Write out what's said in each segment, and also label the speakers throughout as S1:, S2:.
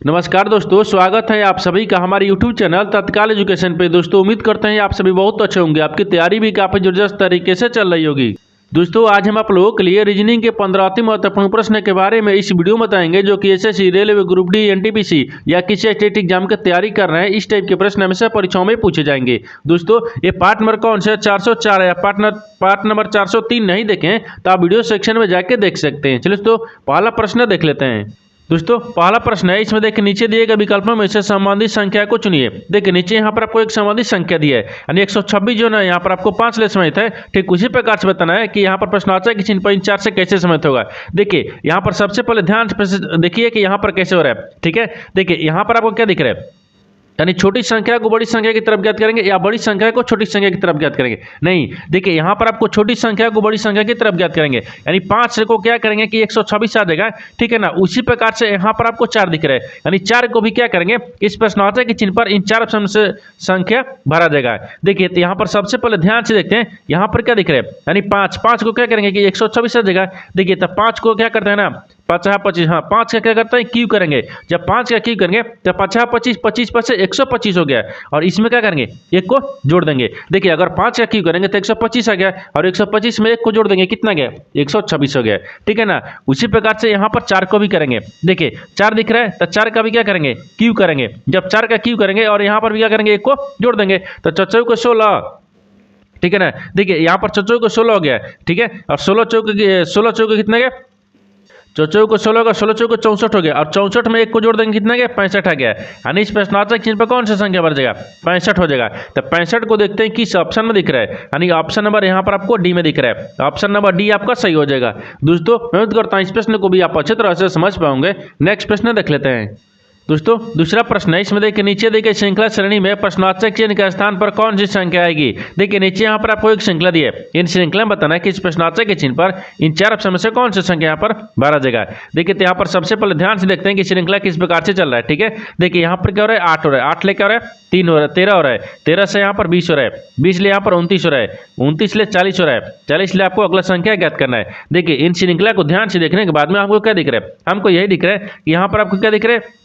S1: नमस्कार दोस्तों, स्वागत है आप सभी का हमारे YouTube चैनल तत्काल एजुकेशन पे। दोस्तों उम्मीद करते हैं आप सभी बहुत अच्छे होंगे, आपकी तैयारी भी काफ़ी जबरदस्त तरीके से चल रही होगी। दोस्तों आज हम आप लोगों के लिए रीजनिंग के 15 अति महत्वपूर्ण प्रश्न के बारे में इस वीडियो में बताएंगे, जो कि SSC, railway, group D, NTPC या किसी स्टेट एग्जाम की तैयारी कर रहे हैं। इस टाइप के प्रश्न हमेशा परीक्षाओं में पूछे जाएंगे। दोस्तों ये पार्ट नंबर कौन सा 404 है, पार्ट नंबर 403 नहीं देखें तो आप वीडियो सेक्शन में जाके देख सकते हैं। चलिए दोस्तों पहला प्रश्न देख लेते हैं। दोस्तों पहला प्रश्न है, इसमें देखिए नीचे दिए गए विकल्पों में से संबंधित संख्या को चुनिए। देखिए नीचे यहाँ पर आपको एक संबंधित संख्या दी है, यानी 126 जो ना यहाँ पर आपको 5 ले समेत है। ठीक उसी प्रकार से बताना है कि यहाँ पर प्रश्नवाचक चिन्ह पर इन 4 से कैसे समेत होगा। देखिए यहाँ पर सबसे पहले ध्यान से देखिए कि यहाँ पर कैसे हो रहा है। ठीक है, देखिए यहाँ पर आपको क्या दिख रहा है, यानी छोटी संख्या को बड़ी संख्या की तरफ ज्ञात करेंगे या बड़ी संख्या को छोटी संख्या की तरफ ज्ञात करेंगे। नहीं, देखिए यहाँ पर आपको छोटी संख्या को बड़ी संख्या की तरफ ज्ञात करेंगे, यानी 5 को क्या करेंगे कि 126 आ जाएगा। ठीक है ना, उसी प्रकार से यहाँ पर आपको 4 दिख रहा है, यानी 4 को भी क्या करेंगे, इस प्रश्नवाचक के चिन्ह पर इन 4 ऑप्शन से संख्या भरा जाएगा। देखिए तो यहाँ पर सबसे पहले ध्यान से देखते हैं, यहाँ पर क्या दिख रहा है, यानी 5 को क्या करेंगे कि 126 आ जाएगा। देखिए तो 5 को क्या करते हैं ना, 50 हाँ 5 का क्या करते हैं, क्यू करेंगे। जब 5 का क्यू करेंगे तो 50 25 25 पर से 125 हो गया, और इसमें क्या करेंगे, एक को जोड़ देंगे। देखिए अगर 5 का क्यू करेंगे तो 125 आ गया, और 125 में एक को जोड़ देंगे, कितना गया, 126 हो गया। ठीक है ना, उसी प्रकार से यहाँ पर 4 को भी करेंगे। देखिए 4 दिख रहा है तो 4 का भी क्या करेंगे, क्यू करेंगे। जब 4 का क्यू करेंगे और यहाँ पर भी क्या करेंगे, एक को जोड़ देंगे, तो 4 को 16। ठीक है ना, देखिए यहाँ पर 4 को 16 हो गया। ठीक है, और 16 चौके कितने गए, 4 को 16 का 16 चौके 64 हो गया, और 64 में एक को जोड़ देंगे, कितना गया, 65 आ गया। यानी इस प्रश्नवाचक चिन्ह पर कौन सा संख्या बढ़ जाएगा, 65 हो जाएगा। तो 65 को देखते हैं किस ऑप्शन में दिख रहा है, यानी ऑप्शन नंबर यहाँ पर आपको डी में दिख रहा है। ऑप्शन नंबर डी आपका सही हो जाएगा। दोस्तों मैं उम्मीद करता हूँ इस प्रश्न को भी आप अच्छी तरह से समझ पाओगे। नेक्स्ट प्रश्न देख लेते हैं। दोस्तों दूसरा प्रश्न है, इसमें देखिए नीचे देखिए श्रृंखला श्रेणी में प्रश्नवाचक चिन्ह के स्थान पर कौन सी संख्या आएगी। देखिए नीचे यहाँ पर आपको एक श्रृंखला दी है, इन श्रृंखला में बताना है कि इस प्रश्नवाचक के चिन्ह पर इन 4 ऑप्शन में से कौन सी संख्या यहाँ पर भरा जाएगा। देखिए तो यहाँ पर सबसे पहले ध्यान से देखते हैं कि श्रृंखला किस प्रकार से चल रहा है। ठीक है, देखिए यहाँ पर क्या हो रहा है, 8 हो रहा है, 8 लेकर हो रहा है 3 हो रहा है, 13 हो रहा है, 13 से यहाँ पर 20 हो रहा है, 20 ले यहाँ पर 29 हो रहा है, 29 ले 40 हो रहा है, 40 ले आपको अगला संख्या ज्ञात करना है। देखिए इन श्रृंखला को ध्यान से देखने के बाद में आपको क्या दिख रहा है, हमको यही दिख रहा है कि यहाँ पर आपको क्या दिख रहा है,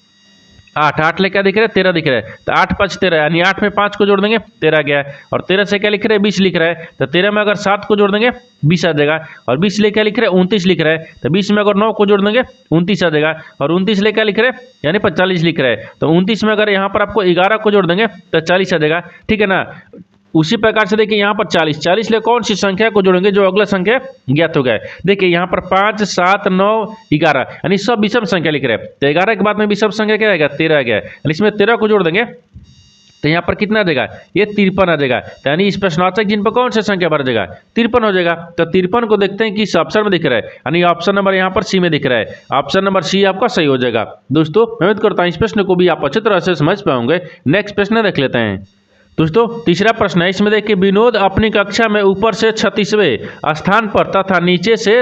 S1: 8 ले क्या दिख रहा है, 13 दिख रहा है। तो 8 5 13, यानी 8 में 5 को जोड़ देंगे 13 गया, और 13 से क्या लिख रहे हैं, 20 लिख रहा है। तो 13 में अगर 7 को जोड़ देंगे 20 आ जाएगा, और 20 ले क्या लिख रहे हैं, 29 लिख रहा है। तो 20 में अगर 9 को जोड़ देंगे 29 आ जाएगा, और 29 ले क्या लिख रहे हैं, यानी 45 लिख रहा है। तो 29 में अगर यहाँ पर आपको 11 को जोड़ देंगे तो 40 आ जाएगा। ठीक है ना, उसी प्रकार से देखिए यहाँ पर 40 ले कौन सी संख्या को जोड़ेंगे जो अगला संख्या ज्ञात हो गया है। देखिए यहाँ पर 5 7 9 11, यानी सब विषम संख्या लिख रहे हैं। तो 11 के बाद में विषम संख्या क्या आएगा, 13 आ गया, यानी इसमें 13 को जोड़ देंगे तो यहाँ पर कितना आ जाएगा, ये 53 आ जाएगा। तो यानी इस प्रश्नवाचक जिन पर कौन सा संख्या भर जाएगा, 53 हो जाएगा। तो 53 को देखते हैं किस ऑप्शन में दिख रहा है, यानी ऑप्शन नंबर यहाँ पर सी में दिख रहा है। ऑप्शन नंबर सी आपका सही हो जाएगा। दोस्तों मैं उम्मीद करता हूँ इस प्रश्न को भी आप अच्छी तरह से समझ पाओगे। नेक्स्ट प्रश्न देख लेते हैं। दोस्तों तीसरा प्रश्न है, इसमें देखिए विनोद अपनी कक्षा में ऊपर से 36वें स्थान पर तथा नीचे से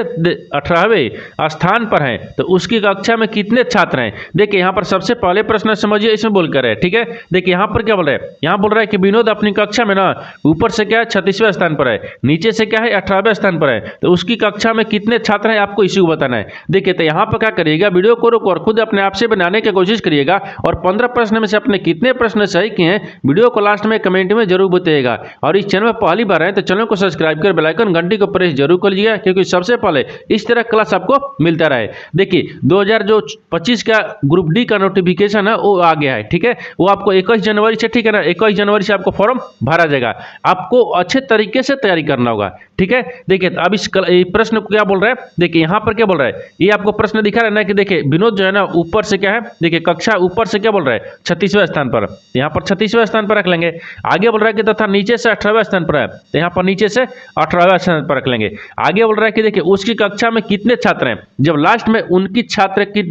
S1: 18वें स्थान पर है, तो उसकी कक्षा में कितने छात्र हैं। देखिए यहाँ पर सबसे पहले प्रश्न समझिए, इसमें बोलकर है। ठीक है, देखिए यहाँ पर क्या बोल रहा है, यहाँ बोल रहा है कि विनोद अपनी कक्षा में ना ऊपर से क्या है 36वें स्थान पर है, नीचे से क्या है 18वें स्थान पर है, तो उसकी कक्षा में कितने छात्र हैं आपको इसी को बताना है। देखिए तो यहाँ पर क्या करिएगा, वीडियो को रोको और खुद अपने आप से बनाने की कोशिश करिएगा, और 15 प्रश्न में से अपने कितने प्रश्न सही किए हैं वीडियो को लास्ट में कमेंट में जरूर बताइएगा। और इस चैनल में पहली बार है तो चैनल को सब्सक्राइब कर बेल आइकन घंटी को प्रेस जरूर कर लीजिएगा, क्योंकि सबसे पहले इस तरह क्लास आपको मिलता रहे। देखिए 2025 का ग्रुप डी का नोटिफिकेशन है वो आ गया है। ठीक है, वो आपको 21 जनवरी से, ठीक है ना, 21 जनवरी से आपको फॉर्म भरा जाएगा। आपको अच्छे तरीके से तैयारी करना होगा। ठीक है, देखिए अब इस प्रश्न को क्या बोल रहा है, देखिए यहाँ पर क्या बोल रहा है, ये आपको प्रश्न दिखा रहा है ना कि देखिए विनोद जो है ना ऊपर से क्या है, देखिए कक्षा ऊपर से क्या बोल रहा है 36वें स्थान पर, यहाँ पर 36वें स्थान पर रख लेंगे। आगे बोल रहा है कि तथा नीचे से 18वें स्थान पर है, तो यहाँ पर नीचे से 18वें स्थान पर रख लेंगे। आगे बोल रहा है कि देखिए उसकी कक्षा में कितने छात्र हैं, जब लास्ट में उनकी छात्र की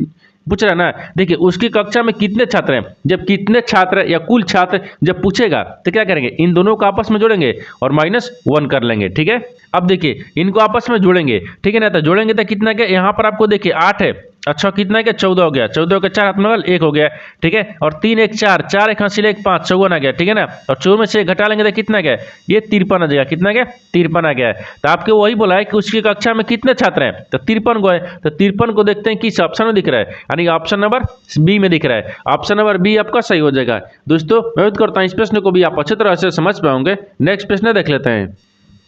S1: पूछ रहा है ना, देखिए उसकी कक्षा में कितने छात्र हैं, जब कितने छात्र या कुल छात्र जब पूछेगा तो क्या करेंगे, इन दोनों को आपस में जोड़ेंगे और -1 कर लेंगे। ठीक है, अब देखिए इनको आपस में जोड़ेंगे। ठीक है ना, तो जोड़ेंगे तो कितना क्या, यहाँ पर आपको देखिए 8 है, अच्छा कितना क्या 14 हो गया, 14 के 4 हाथ में 1 हो गया, ठीक है। और 3 1 4, 4 1 हासिल 1 5, 54 आ गया, ठीक है ना। और 4 में से घटा लेंगे तो कितना गया, ये 53 आ जाएगा, कितना गया 53 आ गया है। तो आपके वही बोला है कि उसकी कक्षा में कितने छात्र हैं, तो 53 को है। तो 53 को देखते हैं किस ऑप्शन में दिख रहा है, यानी ऑप्शन नंबर बी में दिख रहा है। ऑप्शन नंबर बी आपका सही हो जाएगा। दोस्तों मैं उम्मीद करता हूँ इस प्रश्न को भी आप अच्छी तरह से समझ पाओगे। नेक्स्ट प्रश्न देख लेते हैं।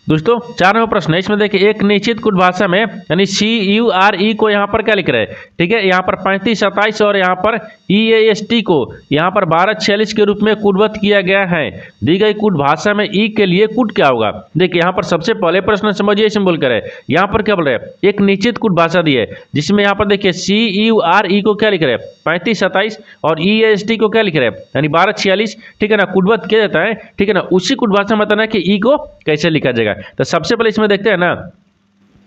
S1: दोस्तों 4वां प्रश्न है, इसमें देखिए एक निश्चित कुट भाषा में यानी CURE को यहाँ पर क्या लिख रहे हैं, ठीक है। यहाँ पर 35 27 और यहाँ पर EAST को यहाँ पर 12 46 के रूप में कूटबद्ध किया गया है। दी गई कुट भाषा में ई के लिए कुट क्या होगा। देखिए यहाँ पर सबसे पहले प्रश्न समझिए, इसमें बोल कर है यहाँ पर क्या बोल रहे हैं, एक निश्चित कुट भाषा दी है जिसमें यहाँ पर देखिए CURE को क्या लिख रहे हैं 35 27 और EAST को क्या लिख रहे हैं यानी 12 46, ठीक है ना, कूटबद्ध किया जाता है, ठीक है ना। उसी कुट भाषा में बताना है कि ई को कैसे लिखा जाएगा। तो सबसे पहले इसमें देखते हैं ना,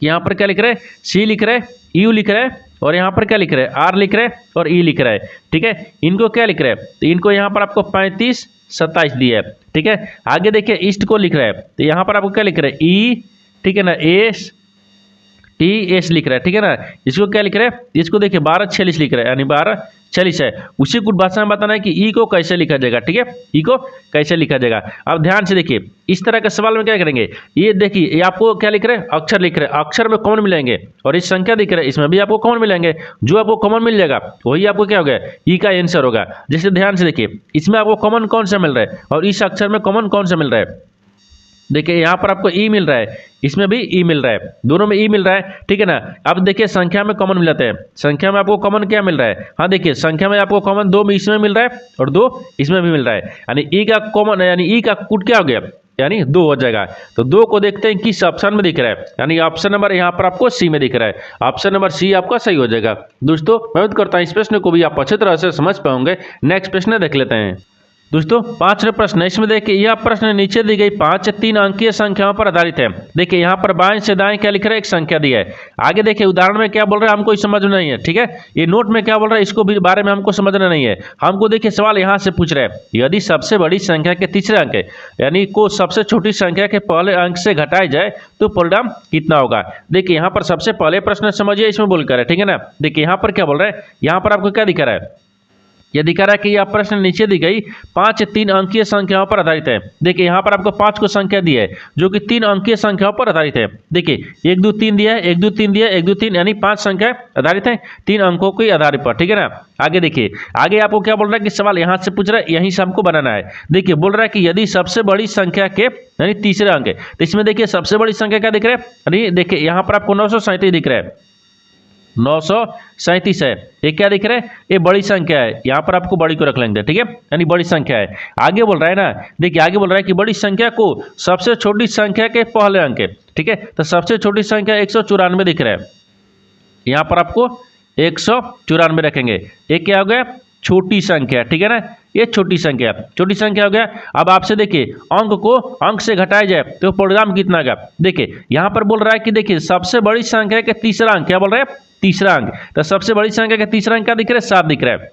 S1: यहाँ पर क्या लिख रहे हैं, सी लिख रहे हैं, यू लिख रहे हैं और यहाँ पर क्या लिख रहे हैं, आर लिख रहे हैं और ई लिख रहे हैं, ठीक है। इनको क्या लिख रहे हैं, तो इनको यहाँ पर आपको 35 27 दिया है, ठीक है। आगे देखिए ईस्ट को लिख रहे हैं, तो यहाँ पर आपको क्या लिख रहे हैं ई, ठीक है ना, ESTS लिख रहा है, ठीक है ना। इसको क्या लिख रहे हैं, इसको देखिए 12 46 लिख रहे हैं यानी 12 46 है। उसी कुछ भाषा में बताना है कि ई को कैसे लिखा जाएगा, ठीक है, ई को कैसे लिखा जाएगा। अब ध्यान से देखिए इस तरह के सवाल में क्या करेंगे, ये देखिए ये आपको क्या लिख रहे हैं, अक्षर लिख रहे हैं, अक्षर में कॉमन मिलेंगे और इस संख्या दिख रहा है इसमें भी आपको कॉमन मिलेंगे। जो आपको कॉमन मिल जाएगा वही आपको क्या होगा, ई का आंसर होगा। जैसे ध्यान से देखिए इसमें आपको कॉमन कौन सा मिल रहा है और इस अक्षर में कॉमन कौन सा मिल रहा है। देखिए यहाँ पर आपको ई मिल रहा है, इसमें भी ई मिल रहा है, दोनों में ई मिल रहा है, ठीक है ना। अब देखिए संख्या में कॉमन मिलाते हैं, संख्या में आपको कॉमन क्या मिल रहा है, हाँ देखिए संख्या में आपको कॉमन 2 में इसमें मिल रहा है और 2 इसमें भी मिल रहा है, यानी ई का कॉमन यानी ई का कुट क्या हो गया यानी 2 हो जाएगा। तो 2 को देखते हैं किस ऑप्शन में दिख रहा है, यानी ऑप्शन नंबर यहाँ पर आपको सी में दिख रहा है। ऑप्शन नंबर सी आपका सही हो जाएगा। दोस्तों मैं उम्मीद करता हूँ इस प्रश्न को भी आप अच्छी तरह से समझ पाओगे। नेक्स्ट प्रश्न देख लेते हैं। दोस्तों 5वां प्रश्न है, इसमें देखिए यह प्रश्न नीचे दी गई 5 3 अंकीय संख्याओं पर आधारित है। देखिए यहाँ पर बाएं से दाएं क्या लिख रहा है, एक संख्या दिया है। आगे देखिए उदाहरण में क्या बोल रहा है हमको समझना नहीं है, ठीक है। ये नोट में क्या बोल रहा है इसको भी बारे में हमको समझना नहीं है। हमको देखिए सवाल यहाँ से पूछ रहा है, यदि सबसे बड़ी संख्या के तीसरे अंक यानी को सबसे छोटी संख्या के पहले अंक से घटाया जाए तो परिणाम कितना होगा। देखिए यहाँ पर सबसे पहले प्रश्न समझिए, इसमें बोलकर है, ठीक है ना। देखिए यहाँ पर क्या बोल रहा है, यहाँ पर आपको क्या दिख रहा है, यह दिखा रहा है कि यह प्रश्न नीचे दी गई 5 3 अंकीय संख्याओं पर आधारित है। देखिए यहाँ पर आपको 5 को संख्या दी है जो कि 3 अंकीय संख्याओं पर आधारित है। देखिए 1 2 3 दिया है, 1 2 3 दिया है, 1 2 3 यानी 5 संख्या आधारित है 3 अंकों के आधार पर, ठीक है ना। आगे देखिए आगे आपको क्या बोल रहा है कि सवाल यहाँ से पूछ रहा है, यहीं से हमको बनाना है। देखिए बोल रहा है कि यदि सबसे बड़ी संख्या के यानी तीसरे अंक है, तो इसमें देखिए सबसे बड़ी संख्या क्या दिख रहा है, यानी देखिए यहाँ पर आपको 937 दिख रहा है, 937 है, ये क्या दिख रहा है, ये बड़ी संख्या है, यहाँ पर आपको बड़ी को रख लेंगे, ठीक है, यानी बड़ी संख्या है। आगे बोल रहा है ना, देखिए आगे बोल रहा है कि बड़ी संख्या को सबसे छोटी संख्या के पहले अंक है, ठीक है। तो सबसे छोटी संख्या 194 दिख रहा है, यहाँ पर आपको 194 रखेंगे। ये क्या हो गया, छोटी संख्या, ठीक है ना, ये छोटी संख्या हो गया। अब आपसे देखिए अंक को अंक से घटाया जाए तो परिणाम कितना आएगा। देखिए यहाँ पर बोल रहा है कि देखिए सबसे बड़ी संख्या के तीसरा अंक, क्या बोल रहा है, तीसरा अंक। तो सबसे बड़ी संख्या का तीसरा अंक क्या दिख रहा है, 7 दिख रहा है,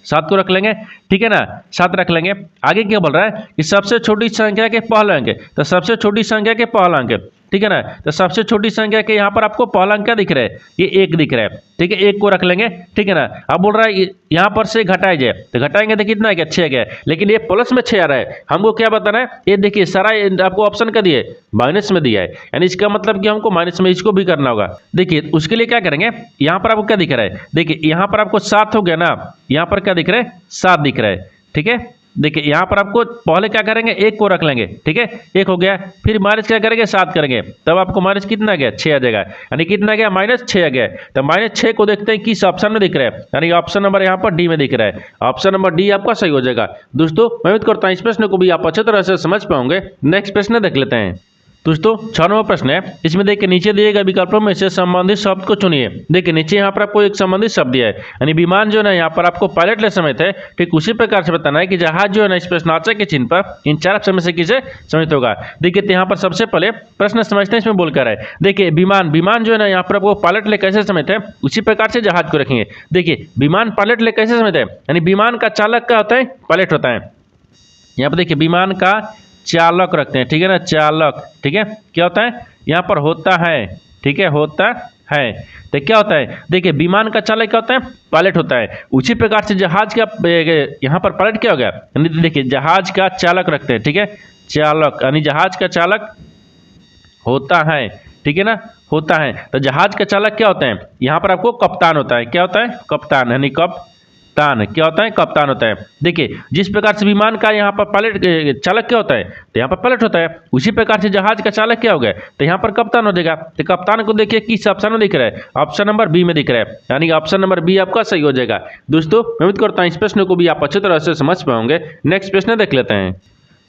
S1: 7 को रख लेंगे, ठीक है ना, 7 रख लेंगे। आगे क्या बोल रहा है कि सबसे छोटी संख्या के पहला अंक, तो सबसे छोटी संख्या के पहला अंक, ठीक है ना। तो सबसे छोटी संख्या के यहाँ पर आपको पहला अंक क्या दिख रहा है, ये 1 दिख रहा है, ठीक है, 1 को रख लेंगे, ठीक है ना। अब बोल रहा है यहाँ पर से घटाया जाए, तो घटाएंगे तो कितना है, 6 गया, लेकिन ये प्लस में 6 आ रहा है। हमको क्या बताना है, ये देखिए सारा आपको ऑप्शन का दिए माइनस में दिया है, यानी इसका मतलब कि हमको माइनस में इसको भी करना होगा। देखिए उसके लिए क्या करेंगे, यहाँ पर आपको क्या दिख रहा है, देखिए यहाँ पर आपको 7 हो गया ना, यहाँ पर क्या दिख रहा है, 7 दिख रहा है, ठीक है। देखिए यहाँ पर आपको पहले क्या करेंगे, 1 को रख लेंगे, ठीक है, 1 हो गया, फिर माइनस क्या करेंगे, 7 करेंगे, तब आपको माइनस कितना गया, 6 आ जाएगा, यानी कितना गया, -6 आ गया। तो -6 को देखते हैं किस ऑप्शन में दिख रहा है, यानी ऑप्शन नंबर यहाँ पर डी में दिख रहा है। ऑप्शन नंबर डी आपका सही हो जाएगा। दोस्तों मैं उम्मीद करता हूँ इस प्रश्न को भी आप अच्छी तरह से समझ पाओगे। नेक्स्ट प्रश्न देख लेते हैं। दोस्तों 6वां प्रश्न है, इसमें देखिए नीचे दिए गए विकल्पों में से संबंधित शब्द को चुनिए। देखिए नीचे यहाँ पर आपको एक संबंधित शब्द दिया है, यानी विमान जो है ना यहाँ पर आपको पायलट ले समेत है, ठीक उसी प्रकार से बताना है कि जहाज जो है ना इस प्रश्नवाचक के चिन्ह पर इन 4 ऑप्शन में से किसे समित होगा। देखिए यहाँ पर सबसे पहले प्रश्न समझते हैं, इसमें बोलकर है, देखिए विमान जो है ना यहाँ पर आपको पायलट ले कैसे समेत है, उसी प्रकार से जहाज को रखेंगे। देखिए विमान पायलट ले कैसे समेत है, यानी विमान का चालक क्या होता है, पायलट होता है। यहाँ पर देखिए विमान का चालक रखते हैं, ठीक है ना, चालक, ठीक है, क्या होता है यहाँ पर होता है, ठीक है, होता है। तो क्या होता है, देखिए विमान का चालक क्या होता है, पायलट होता है। उसी प्रकार से जहाज का यहाँ पर पायलट क्या हो गया, देखिए जहाज का चालक रखते हैं, ठीक है, चालक यानी जहाज का चालक होता है, ठीक है ना, होता है। तो जहाज का चालक क्या होता है, यहाँ पर आपको कप्तान होता है। क्या होता है, कप्तान, यानी कप्तान क्या होता है, कप्तान होता है। देखिए जिस प्रकार से विमान का यहाँ पर पायलट चालक क्या होता है, तो यहाँ पर पायलट होता है, उसी प्रकार से जहाज का चालक क्या हो गया, तो यहाँ पर कप्तान हो जाएगा। तो कप्तान को देखिए किस ऑप्शन में दिख रहा है, ऑप्शन नंबर बी में दिख रहा है, यानी ऑप्शन नंबर बी आपका सही हो जाएगा। दोस्तों मैं उम्मीद करता हूँ इस प्रश्न को भी आप अच्छी तरह से समझ पाओगे। नेक्स्ट प्रश्न देख लेते हैं।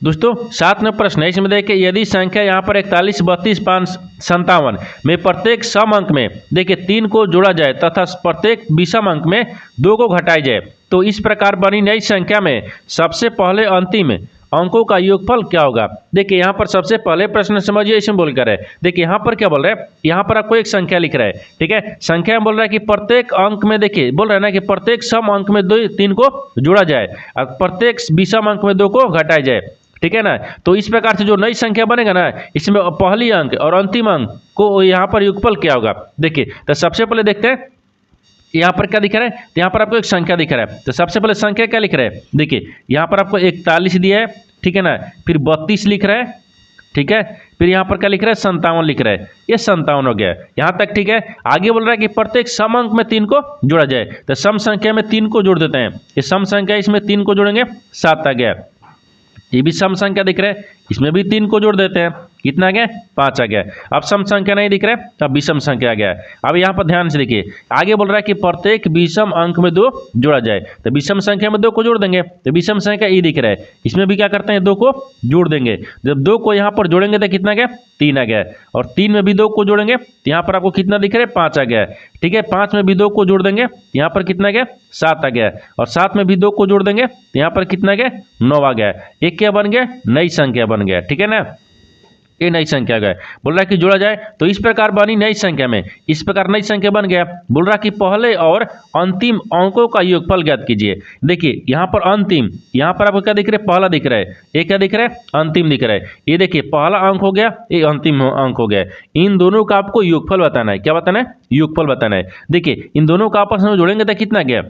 S1: दोस्तों 7 नंबर प्रश्न है, इसमें देखिए यदि संख्या यहाँ पर 41, 32, 5, 57 में प्रत्येक सम अंक में देखिए 3 को जोड़ा जाए तथा प्रत्येक विषम अंक में 2 को घटाया जाए, तो इस प्रकार बनी नई संख्या में सबसे पहले अंतिम अंकों का योगफल क्या होगा। देखिए यहाँ पर सबसे पहले प्रश्न समझिए, इसमें बोलकर है, देखिए यहाँ पर क्या बोल रहा है, यहाँ पर आपको एक संख्या लिख रहा है, ठीक है, संख्या में बोल रहा है कि प्रत्येक अंक में देखिए बोल रहा है ना कि प्रत्येक सम अंक में 3 को जोड़ा जाए और प्रत्येक विषम अंक में 2 को घटाया जाए, ठीक है ना। तो इस प्रकार से जो नई संख्या बनेगा ना, इसमें पहली अंक और अंतिम अंक को यहाँ पर योगफल क्या होगा। देखिए तो सबसे पहले देखते हैं यहाँ पर क्या दिख रहा है, तो यहाँ पर आपको एक संख्या दिख रहा है। तो सबसे पहले संख्या क्या लिख रहा है, देखिए यहाँ पर आपको 41 दिया है, ठीक है ना, फिर 32 लिख रहा है, ठीक है, फिर यहाँ पर क्या लिख रहा है, 57 लिख रहा है, ये 57 हो गया यहाँ तक, ठीक है। आगे बोल रहा है कि प्रत्येक सम अंक में 3 को जोड़ा जाए, तो सम संख्या में 3 को जोड़ देते हैं, ये सम संख्या इसमें 3 को जोड़ेंगे 7 आ गया। ये भी सम संख्या दिख रहा है, इसमें भी 3 को जोड़ देते हैं, कितना आ गया, 5 आ गया। अब सम संख्या नहीं दिख रहा है, तब विषम संख्या आ गया। अब यहाँ पर ध्यान से देखिए, आगे बोल रहा है कि प्रत्येक विषम अंक में 2 जोड़ा जाए, तो विषम संख्या में 2 को जोड़ देंगे, तो विषम संख्या ये दिख रहा है, इसमें भी क्या करते हैं, 2 को जोड़ देंगे। जब 2 को यहाँ पर जोड़ेंगे तो कितना गया, 3 आ गया, और 3 में भी 2 को जोड़ेंगे तो यहाँ पर आपको कितना दिख रहा है, 5 आ गया, ठीक है। 5 में भी 2 को जोड़ देंगे यहाँ पर कितना गया, 7 आ गया, और 7 में भी 2 को जोड़ देंगे तो यहाँ पर कितना गया, 9 आ गया। एक क्या बन गया, नई संख्या बन गया, ठीक है ना, ये नई संख्या गया। बोल रहा है कि जोड़ा जाए, तो इस प्रकार बनी नई संख्या में, इस प्रकार नई संख्या बन गया। बोल रहा है कि पहले और अंतिम अंकों का योगफल ज्ञात कीजिए। देखिए यहाँ पर अंतिम, यहाँ पर आपको क्या दिख रहा है, पहला दिख रहा है, ये क्या दिख रहा है, अंतिम दिख रहा है। ये देखिए पहला अंक हो गया, ये अंतिम अंक हो गया, इन दोनों का आपको योगफल बताना है। क्या बताना है, योगफल बताना है। देखिए इन दोनों का आपस में जोड़ेंगे तो कितना गया,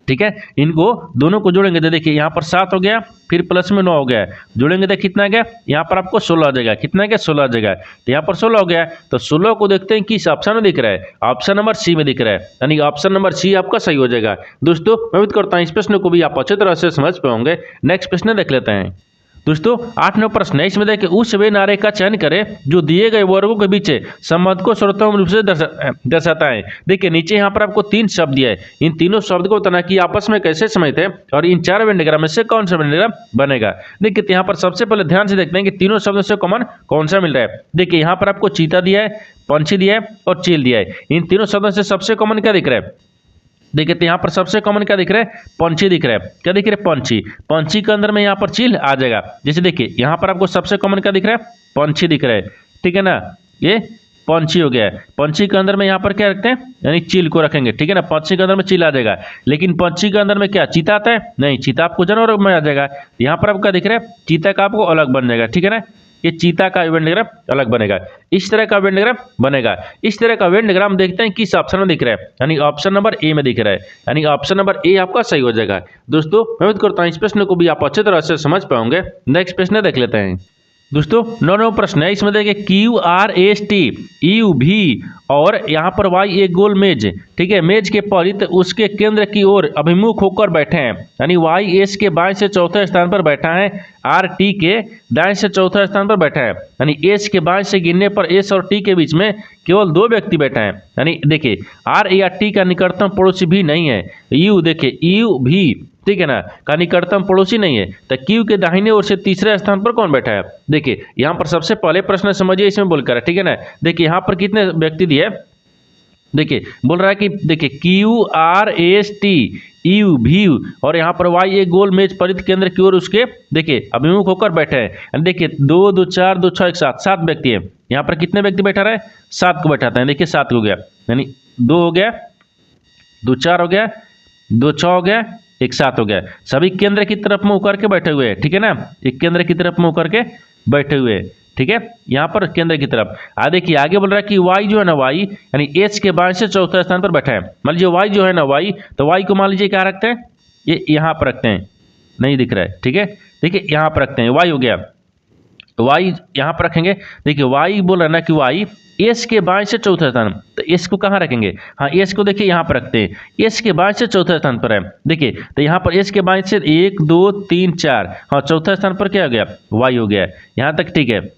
S1: ठीक है, इनको दोनों को जोड़ेंगे तो देखिए यहाँ पर 7 हो गया, फिर प्लस में 9 हो गया, जोड़ेंगे तो कितना गया, यहाँ पर आपको 16 आ जाएगा, कितना गया, 16 आ जाएगा। तो यहाँ पर 16 हो गया, तो 16 को देखते हैं किस ऑप्शन में दिख रहा है, ऑप्शन नंबर सी में दिख रहा है, यानी ऑप्शन नंबर सी आपका सही हो जाएगा। दोस्तों मैं उम्मीद करता हूँ इस प्रश्न को भी आप अच्छी तरह से समझ पाओगे। नेक्स्ट प्रश्न देख लेते हैं। दोस्तों 8 नंबर प्रश्न है, इसमें देखिए उस वे नारे का चयन करें जो दिए गए वर्गों के बीच संबंध को सर्वोत्तम रूप से दर्शाता है। देखिए नीचे यहाँ पर आपको 3 शब्द दिया है, इन तीनों शब्द को बताना कि आपस में कैसे समझते हैं और इन 4 वेन डायग्राम में से कौन सा वेन डायग्राम बनेगा। देखिए यहाँ पर सबसे पहले ध्यान से देखते हैं कि तीनों शब्दों से कॉमन कौन सा मिल रहा है। देखिए यहाँ पर आपको चीता दिया है, पंछी दिया है और चील दिया है। इन तीनों शब्दों से सबसे कॉमन क्या दिख रहा है, देखिए तो यहाँ पर सबसे कॉमन क्या दिख रहा है, पंछी दिख रहा है। क्या दिख रहा है, पंछी, पंछी के अंदर में यहाँ पर चील आ जाएगा। जैसे देखिए यहाँ पर आपको सबसे कॉमन क्या दिख रहा है, पंछी दिख रहा है, ठीक है ना, ये पंछी हो गया है। पंछी के अंदर में यहाँ पर क्या रखते हैं, यानी चील को रखेंगे, ठीक है ना, पंछी के अंदर में चील आ जाएगा। लेकिन पंछी के अंदर में क्या चीता आता है, नहीं, चीता आपको जानवर में आ जाएगा। यहाँ पर आपको क्या दिख रहा है, चीता का आपको अलग बन जाएगा, ठीक है ना, ये चीता का वेन डायग्राम अलग बनेगा, इस तरह का वेन डायग्राम बनेगा। इस तरह का वेन डायग्राम देखते हैं किस ऑप्शन में दिख रहा है, यानी ऑप्शन नंबर ए में दिख रहा है, यानी ऑप्शन नंबर ए आपका सही हो जाएगा। दोस्तों मैं उम्मीद करता हूँ इस प्रश्न को भी आप अच्छे तरह से समझ पाओगे। नेक्स्ट प्रश्न देख लेते हैं। दोस्तों 9वां प्रश्न है, इसमें देखिए QRST UV और यहाँ पर Y एक गोल मेज, ठीक है, मेज के परित उसके केंद्र की ओर अभिमुख होकर बैठे हैं, यानी Y S के बाएं से चौथे स्थान पर बैठा है, R T के दाएं से चौथे स्थान पर बैठा है, यानी S के बाएं से गिनने पर S और T के बीच में केवल 2 व्यक्ति बैठे हैं। यानी देखिए R या T का निकटतम पड़ोसी भी नहीं है, U देखिए U भी, ठीक है ना, का निकटतम पड़ोसी नहीं है। तो क्यू के दाहिने ओर से तीसरे स्थान पर कौन बैठा है। देखिए यहाँ पर सबसे पहले प्रश्न समझिए, इसमें बोलकर, ठीक है ना, देखिए यहाँ पर कितने व्यक्ति दिए, देखिए बोल रहा है कि देखिए QRST UV और यहाँ पर Y एक गोल मेज परित केंद्र की ओर उसके देखिए अभिमुख होकर बैठे हैं। देखिए 2 2 4 2 6 एक साथ 7 व्यक्ति है। यहाँ पर कितने व्यक्ति बैठा रहे, 7 को बैठाते हैं। देखिए 7 हो गया, यानी 2 हो गया, 2 4 हो गया, 2 6 हो गया, एक 7 हो गया। सभी केंद्र की तरफ मुंह करके बैठे हुए हैं, ठीक है ना, एक केंद्र की तरफ मुंह करके बैठे हुए हैं, ठीक है, यहाँ पर केंद्र की तरफ। देखिए आगे बोल रहा है कि y जो है ना y यानी h के बाएं से चौथे स्थान पर बैठा है। मान लीजिए y जो है ना y, तो y को मान लीजिए क्या रखते हैं, ये यहाँ पर रखते हैं, नहीं दिख रहा है, ठीक है। देखिए यहाँ पर रखते हैं, y हो गया, तो y यहाँ पर रखेंगे। देखिए y बोल रहा है ना कि y एस के बाएं से चौथा स्थान, तो एस को कहाँ रखेंगे, हाँ एस को देखिए यहाँ पर रखते हैं, एस के बाएं से चौथा स्थान पर है। देखिए तो यहाँ पर एस के बाएं से 1 2 3 4, हाँ चौथा स्थान पर क्या हो गया, वाई हो गया, यहाँ तक ठीक है।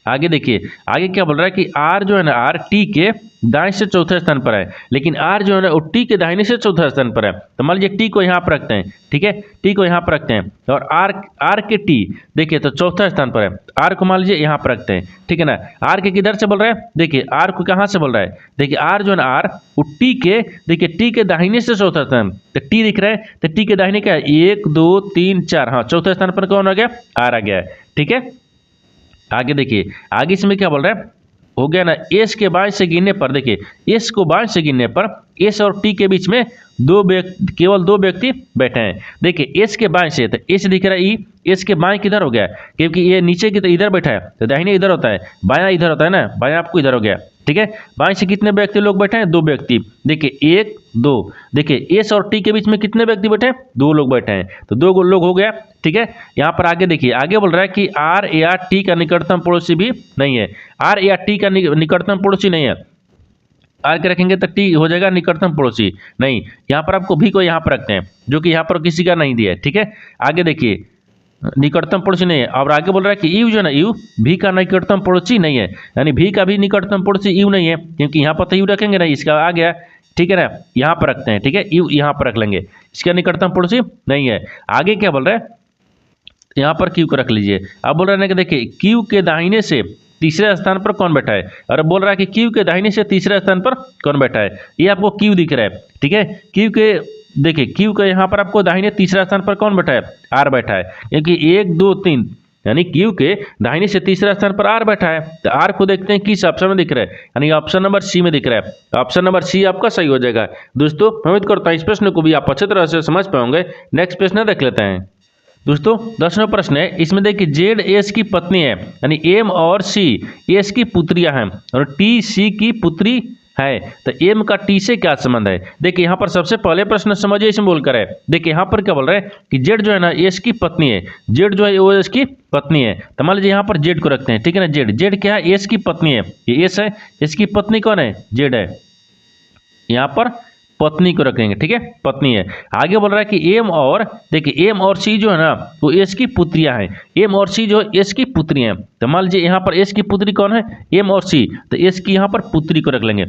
S1: आगे देखिए, आगे क्या बोल रहा है कि आर जो है ना, आर टी के दाएं से चौथे स्थान पर है, लेकिन आर जो है ना वो टी के दाहिने से चौथा स्थान पर है। तो मान लीजिए टी को यहाँ पर रखते हैं, ठीक है, टी को यहाँ पर रखते हैं, और आर के टी देखिए तो चौथा स्थान पर है, आर को मान लीजिए यहाँ पर रखते हैं, ठीक है ना। आर के किधर से बोल रहा है, देखिए आर को कहाँ से बोल रहा है, देखिए आर जो है ना, आर वो टी के, देखिए टी के दाहिने से चौथा स्थान, तो टी दिख रहा है, तो टी के दाहिने क्या है, 1 2 3 4, हाँ चौथे स्थान पर कौन आ गया, आर आ गया है, ठीक है। आगे देखिए, आगे इसमें क्या बोल रहा है, हो गया ना, एस के बाएं से गिनने पर, देखिए एस को बाएं से गिनने पर एस और टी के बीच में केवल दो व्यक्ति बैठे हैं। देखिए एस के बाएं से, तो एस दिख रहा है ई, एस के बाएं किधर हो गया, क्योंकि ये नीचे की तो इधर बैठा है, तो दाहिने इधर होता है, बायां इधर होता है ना, बायां आपको इधर हो गया, ठीक है। बाएं से कितने व्यक्ति लोग बैठे हैं, 2 व्यक्ति, देखिए 1 2, देखिए एस और टी के बीच में कितने व्यक्ति बैठे हैं, 2 लोग बैठे हैं, तो 2 लोग हो गया, ठीक है। यहाँ पर आगे देखिए, आगे बोल रहा है कि आर या टी का निकटतम पड़ोसी भी नहीं है, आर या टी का निकटतम पड़ोसी नहीं है, आर के रखेंगे तो टी हो जाएगा निकटतम पड़ोसी नहीं। यहाँ पर आपको भी को यहाँ पर रखते हैं, जो कि यहाँ पर किसी का नहीं दिया है, ठीक है। आगे देखिए, निकटतम पड़ोसी नहीं है, और आगे बोल रहा है कि यू जो है ना, यू भी का निकटतम पड़ोसी नहीं है, यानी भी का भी निकटतम पड़ोसी यू नहीं है, क्योंकि यहाँ पर तो यू रखेंगे नहीं, इसका आ गया, ठीक है ना, यहाँ पर रखते हैं, ठीक है, यू यहाँ पर रख लेंगे, इसका निकटतम पड़ोसी नहीं है। आगे क्या बोल रहा है, यहाँ पर क्यू को रख लीजिए। अब बोल रहे हैं कि देखिए क्यू के दाहिने से तीसरे स्थान पर कौन बैठा है, और बोल रहा है कि क्यू के दाहिने से तीसरे स्थान पर कौन बैठा है, ये आपको क्यू दिख रहा है, ठीक है। क्यू के, देखिए क्यू के यहाँ पर आपको दाहिने तीसरा स्थान पर कौन बैठा है, आर बैठा है, क्योंकि 1 2 3 यानी क्यू के दाहिने से तीसरा स्थान पर आर बैठा है। तो आर को देखते हैं किस ऑप्शन में दिख रहा है, यानी ऑप्शन नंबर सी में दिख रहा है, ऑप्शन नंबर सी आपका सही हो जाएगा। दोस्तों उम्मीद करता हूँ इस प्रश्न को भी आप अच्छी तरह से समझ पाओगे। नेक्स्ट प्रश्न देख लेते हैं। दोस्तों 10वां प्रश्न है, इसमें देखिए जेड एस की पत्नी है, यानी एम और सी एस की पुत्रियां हैं, और टी सी की पुत्री है, तो एम का टी से क्या संबंध है। देखिए यहाँ पर सबसे पहले प्रश्न समझिए, इसमें बोलकर है, देखिए यहाँ पर क्या बोल रहा है कि जेड जो है ना एस की पत्नी है, जेड जो है वो एस की पत्नी है, तो मान लीजिए यहाँ पर जेड को रखते हैं, ठीक है ना। जेड क्या है, एस की पत्नी है, ये एस है, एस की पत्नी कौन है, जेड है, यहाँ पर पत्नी को रखेंगे, ठीक है, पत्नी है। आगे बोल रहा है कि एम और, देखिए एम और सी जो है ना वो एस की पुत्रियां हैं, एम और सी जो एस की पुत्री हैं, तो मान लीजिए यहाँ पर एस की पुत्री कौन है, एम और सी, तो एस की यहाँ पर पुत्री को रख लेंगे,